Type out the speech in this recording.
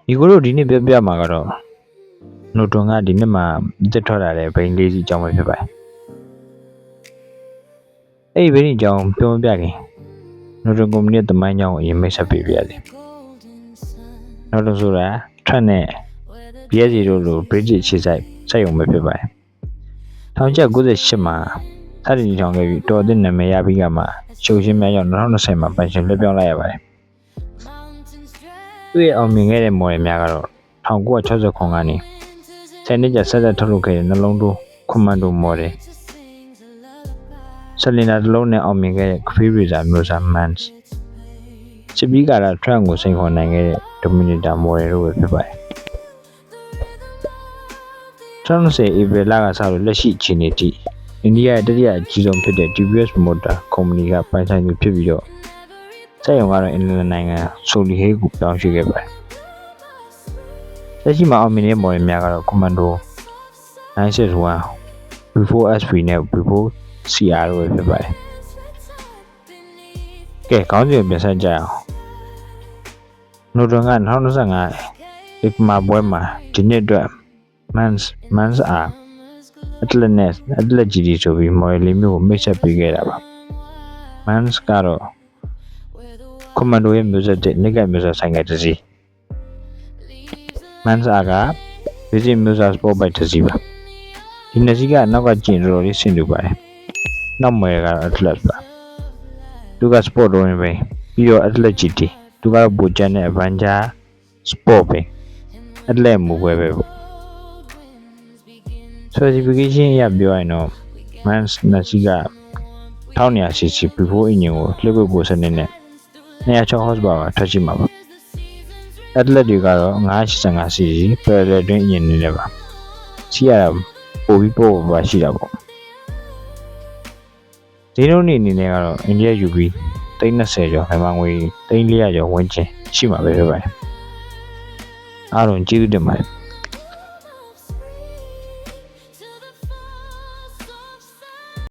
ဒီကိုတို့ဒီနေ့ပြမှာကတော့နိုတွန်ကဒီနေ့မှာတက်ထွက်လာတဲ့ဘိန်းလေးစီအကြောင်းပဲဖြစ်ပါတယ်အဲ့ဒီဘိန်းအကြောင်းပြောမပြခင်နိုတွန်ကုမ္ပဏီရဲ့သမိုင်းကြောင်းကိုအရင်မိတ်ဆက်ပေးပြရစီနောက်လို့ဆိုတာထွက်နဲ့ BSC တို့လို British အခြေစိုက်စက်ရုံပဲဖြစ်ပါတယ်1998မှာစတင်တည်ထောင်ခဲ့ပြီးတော်တဲ့နာမည်ရပြီးကမှရှုပ်ရှင်းများကြောင့်2020မှာပန်ရှင်လွှဲပြောင်းလိုက်ရပါတယ်သူ့ရဲ့အောင်မြင်ခဲ့တဲ့ model များကတော့1960ခုကနေ10နှစ်ကြာဆက်ထုတ်လုပ်ခဲ့တဲ့နှလုံးသွင်း commando model ဆလင်ဒါတစ်လုံးနဲ့အောင်မြင်ခဲ့တဲ့ Cafe Racer မျိုးစား Mans စစ်ပြီးကာလ Trump ကိုစိန်ခေါ်နိုင်ခဲ့တဲ့ Dominator model တို့ပဲဖြစ်ပါတယ်2020 April လကစလို့လက်ရှိအခြေအနေထိအိန္ဒိယရဲ့တတိယအကြီးဆုံးဖြစ်တဲ့ TVS Motor Company ကပိုင်ဆိုင်သူဖြစ်ပြီးတော့စက်ရုံကတော့အင်္ဂလန်နိုင်ငံဆိုလီဟေးကိုပြောင်းရွှေ့ခဲ့ပါတယ်လက်ရှိမှာအောင်မြင်တဲ့ model များကတော့ Commando 961 Before SP နဲ့ Before CR တို့ပဲဖြစ်ပါတယ်ကဲခေါင်းစဉ်ပြန်ဆက်ကြအောင်နိုတွန်က2025 ICMA ပွဲမှာဒီနှစ်အတွက် Mans R Atlas GT ဆိုပြီး model လေးမျိုးကိုမိတ်ဆက်ပေးခဲ့တာပါ Mans ကတော့ Commando ရဲ့မျိုးဆက်တဲ့နိကမျိုးဆက်ဆိုင်ကတစ်စီး Mans R က Basic မျိုးဆက် Sport Bike တစ်စီးပါဒီနှစ်စီးကနောက်ကကျင်တော်တော်လေးဆင်တူပါတယ်နောက် model ကတော့ Atlas ပါသူက Sport တော့ပဲပြီးတော့ Atlas GT သူကတော့ပိုကျန်တဲ့ Avenger Sport ပဲ Atlas မူပဲပေါ့Specification အရပြောရင်တော့ Mans နှစ်စီးက 1200cc Before engine ကိုလှုပ်ကိုစနစ်နဲ့206 horsepower ထွက်ရှိမှာပါ Atlas တွေကတော့ 985cc parallel twin engine နဲ့ပါစီးရတာပိုပြီးပိုပါရှိတာပေါ့ဒီလိုအနေနဲ့ကတော့ India UB 320ကျော်မြန်မာငွေ300ကျော်ဝန်းကျင်ရှိမှာပဲဖြစ်ပါတယ်အားလုံးကျေးဇူးတင်ပါတယ်